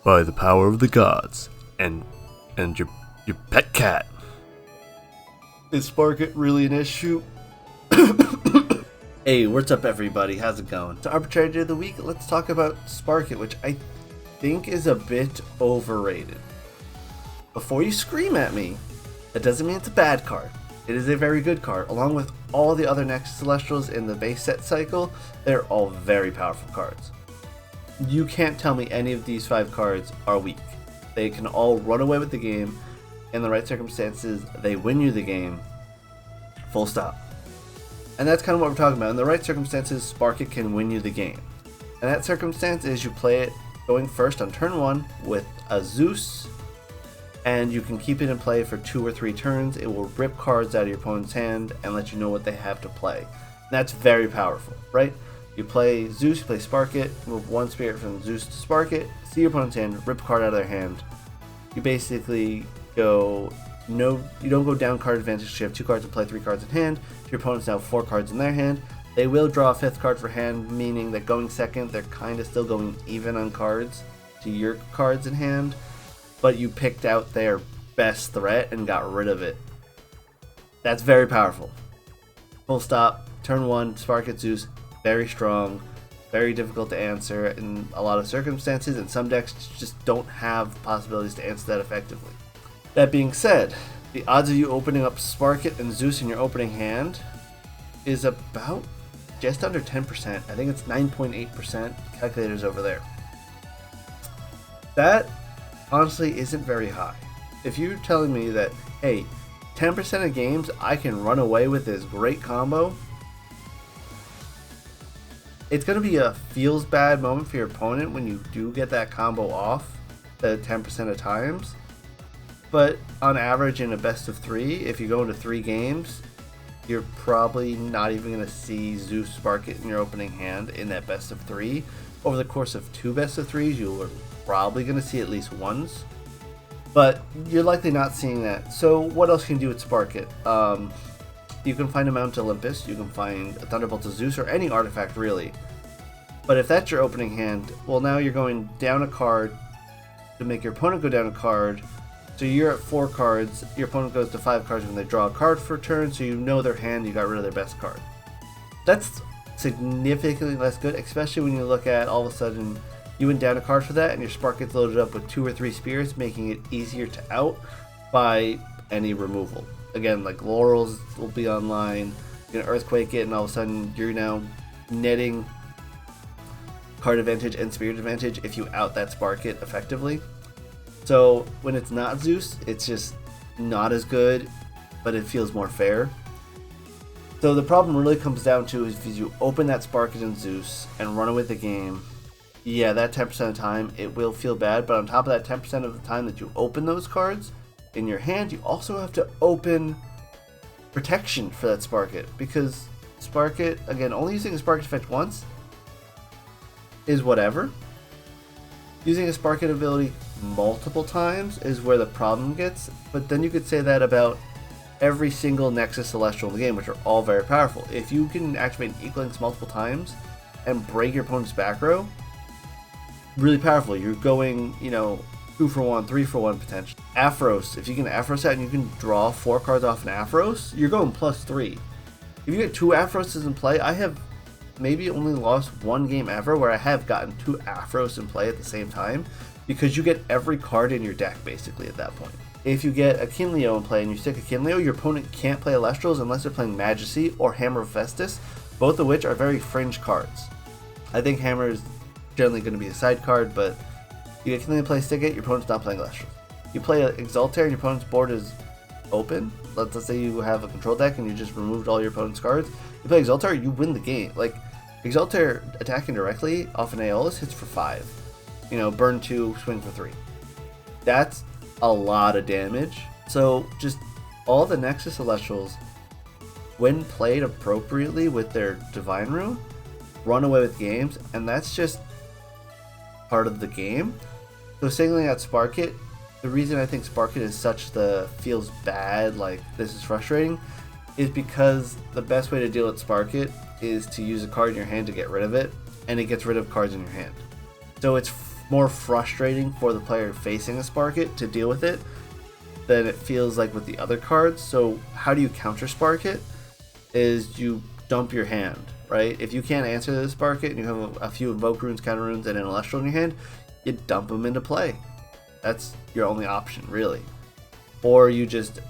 by the power of the gods and your pet cat. Is Sparkitt really an issue? Hey, what's up everybody? How's it going? To Arbitrary Day of the Week, let's talk about Sparkitt, which I think is a bit overrated. Before you scream at me, that doesn't mean it's a bad card. It is a very good card. Along with all the other Nexus Elestrals in the base set cycle, they're all very powerful cards. You can't tell me any of these 5 cards are weak. They can all run away with the game. In the right circumstances, they win you the game. Full stop. And that's kind of what we're talking about. In the right circumstances, Sparkitt can win you the game. And that circumstance is you play it going first on turn 1 with a Zeus, and you can keep it in play for 2 or 3 turns. It will rip cards out of your opponent's hand and let you know what they have to play. And that's very powerful, right? You play Zeus, you play Sparkitt, move 1 spirit from Zeus to Sparkitt, see your opponent's hand, rip a card out of their hand. You basically you don't go down card advantage because you have 2 cards to play, 3 cards in hand. Your opponent's now 4 cards in their hand. They will draw a 5th card for hand, meaning that going second, they're kind of still going even on cards to your cards in hand, but you picked out their best threat and got rid of it. That's very powerful. Full stop. Turn 1, Sparkitt Zeus, very strong, very difficult to answer in a lot of circumstances, and some decks just don't have possibilities to answer that effectively. That being said, the odds of you opening up Sparkitt and Zeus in your opening hand is about just under 10%. I think it's 9.8%. Calculators over there. That honestly isn't very high. If you're telling me that, hey, 10% of games I can run away with this great combo, it's going to be a feels bad moment for your opponent when you do get that combo off the 10% of times. But on average in a best of 3, if you go into 3 games, you're probably not even going to see Zeus Sparkitt in your opening hand in that best of 3. Over the course of 2 best of 3s, you're probably going to see at least once. But you're likely not seeing that. So what else can you do with Sparkitt? You can find a Mount Olympus, you can find a Thunderbolt of Zeus, or any artifact really. But if that's your opening hand, well, now you're going down a card to make your opponent go down a card. So you're at 4 cards, your opponent goes to 5 cards when they draw a card for a turn, so you know their hand, you got rid of their best card. That's significantly less good, especially when you look at all of a sudden you went down a card for that and your Sparkitt's loaded up with 2 or 3 spirits, making it easier to out by any removal. Again, like Laurels will be online, you're gonna Earthquake it, and all of a sudden you're now netting card advantage and spirit advantage if you out that Sparkitt effectively. So when it's not Zeus, it's just not as good, but it feels more fair. So the problem really comes down to is if you open that Sparkitt and Zeus and run away with the game, yeah, that 10% of the time it will feel bad, but on top of that 10% of the time that you open those cards in your hand, you also have to open protection for that Sparkitt, because Sparkitt, again, only using a Sparkitt effect once is whatever. Using a Sparkitt ability multiple times is where the problem gets, but then you could say that about every single Nexus Celestial in the game, which are all very powerful. If you can activate Equalinks multiple times and break your opponent's back row, really powerful. You're going, 2 for 1, 3 for 1 potential. Aphros, if you can Aphros out and you can draw 4 cards off an Aphros, you're going +3. If you get 2 Afroses in play, I have maybe only lost 1 game ever where I have gotten 2 Aphros in play at the same time, because you get every card in your deck basically at that point. If you get a Kinleo in play and you stick a Kinleo, your opponent can't play Elestrals unless they're playing Majesty or Hammer of Festus, both of which are very fringe cards. I think Hammer is generally going to be a side card, but you get Kinleo in play, stick it, your opponent's not playing Elestrals. You play Exaltair and your opponent's board is open. Let's say you have a control deck and you just removed all your opponent's cards. You play Exaltair, you win the game. Like, Exaltair attacking directly off an Aeolus hits for 5. Burn 2, swing for 3. That's a lot of damage. So just all the Nexus Elestrals, when played appropriately with their Divine Rune, run away with games, and that's just part of the game. So singling out Sparkitt, the reason I think Sparkitt is such the feels bad, like this is frustrating, is because the best way to deal with Sparkitt is to use a card in your hand to get rid of it, and it gets rid of cards in your hand. So it's more frustrating for the player facing a Sparkitt to deal with it than it feels like with the other cards. So how do you counter Sparkitt? Is you dump your hand, right? If you can't answer the Sparkitt and you have a few Invoke Runes, Counter Runes, and an Celestial in your hand, you dump them into play. That's your only option, really. Or you just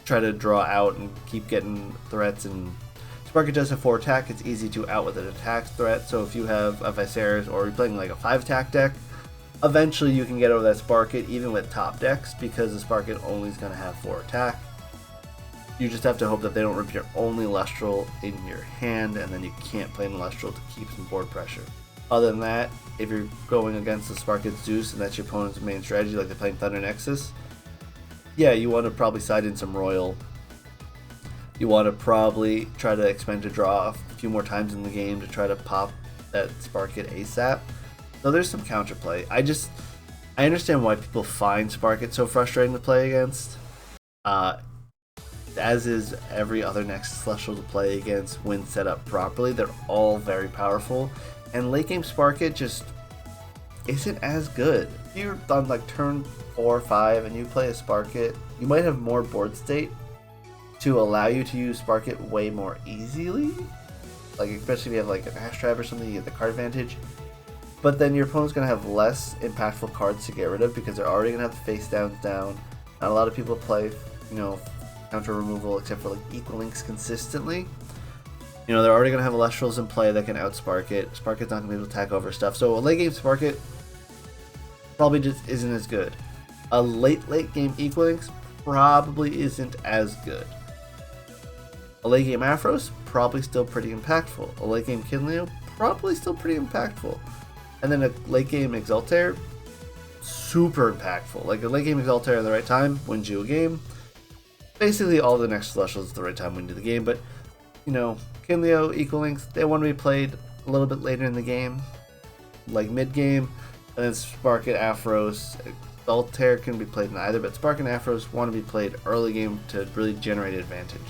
try to draw out and keep getting threats. And Sparkitt does have 4 attack. It's easy to out with an attack threat. So if you have a Viserys or you're playing like a 5 attack deck, eventually you can get over that Sparkitt even with top decks, because the Sparkitt only is going to have 4 attack. You just have to hope that they don't rip your only Celestial in your hand, and then you can't play an Celestial to keep some board pressure. Other than that, if you're going against the Sparkitt Zeus and that's your opponent's main strategy, like they're playing Thunder Nexus, yeah, you want to probably side in some Royal. You want to probably try to expend to draw a few more times in the game to try to pop that Sparkitt ASAP. So there's some counterplay. I understand why people find Sparkitt so frustrating to play against. As is every other Nexus Celestial to play against when set up properly. They're all very powerful. And late game Sparkitt just isn't as good. If you're on like turn 4 or 5 and you play a Sparkitt, you might have more board state to allow you to use Sparkitt way more easily. Like especially if you have like an Ash Trap or something, you get the card advantage. But then your opponent's going to have less impactful cards to get rid of because they're already going to have the face downs down. Not a lot of people play, counter removal except for like equal links consistently. They're already going to have Elestrals in play that can out Sparkitt. Sparkitt's not going to be able to attack over stuff. So a late game Sparkitt probably just isn't as good. A late game equal links probably isn't as good. A late game Aphros probably still pretty impactful. A late game Kinleo probably still pretty impactful. And then a late game Exaltair, super impactful. Like a late game Exaltair at the right time wins you a game. Basically all the Nexus Celestials at the right time win you the game, but Kinleo, Equal Links, they want to be played a little bit later in the game, like mid game, and then Sparkitt, Aphros, Exaltair can be played in either, but Sparkitt and Aphros want to be played early game to really generate advantage.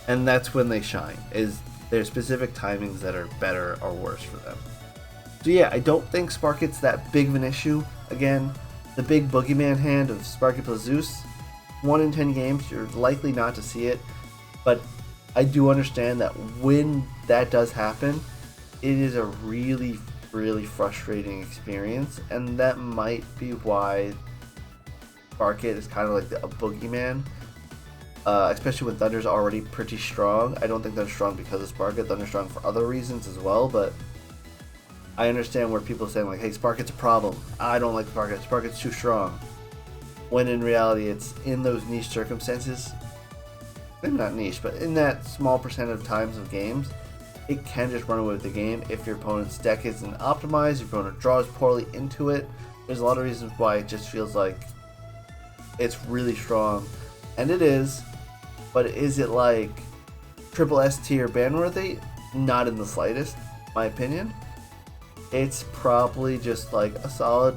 And that's when they shine, is there's specific timings that are better or worse for them. So yeah, I don't think Sparkitt's that big of an issue. Again, the big boogeyman hand of Sparkitt plus Zeus, 1 in 10 games, you're likely not to see it, but I do understand that when that does happen, it is a really, really frustrating experience, and that might be why Sparkitt is kind of like a boogeyman, especially when Thunder's already pretty strong. I don't think Thunder's strong because of Sparkitt. Thunder's strong for other reasons as well, but I understand where people are saying like, hey, Sparkitt's a problem. I don't like Sparkitt. Sparkitt's too strong. When in reality, it's in those niche circumstances, maybe not niche, but in that small percent of times of games, it can just run away with the game if your opponent's deck isn't optimized, your opponent draws poorly into it. There's a lot of reasons why it just feels like it's really strong, and it is, but is it like triple S tier ban worthy? Not in the slightest, my opinion. It's probably just like a solid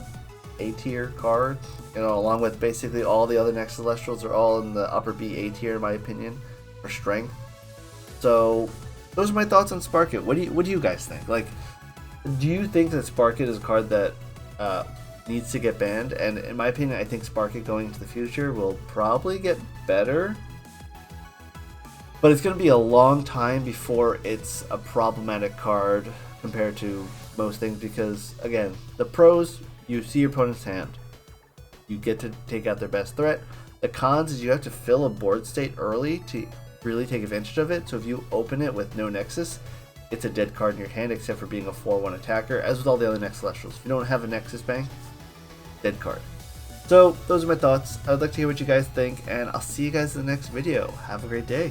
A tier card, along with basically all the other Nexus Elestrals are all in the upper B A tier in my opinion for strength. So those are my thoughts on Sparkitt. What do you guys think? Like, do you think that Sparkitt is a card that needs to get banned? And in my opinion, I think Sparkitt going into the future will probably get better, but it's going to be a long time before it's a problematic card compared to most things, because again, the pros, you see your opponent's hand, you get to take out their best threat. The cons is you have to fill a board state early to really take advantage of it. So if you open it with no Nexus, it's a dead card in your hand except for being a 4/1 attacker, as with all the other Nexus Elestrals. If you don't have a Nexus bank, dead card. So those are my thoughts. I would like to hear what you guys think, and I'll see you guys in the next video. Have a great day.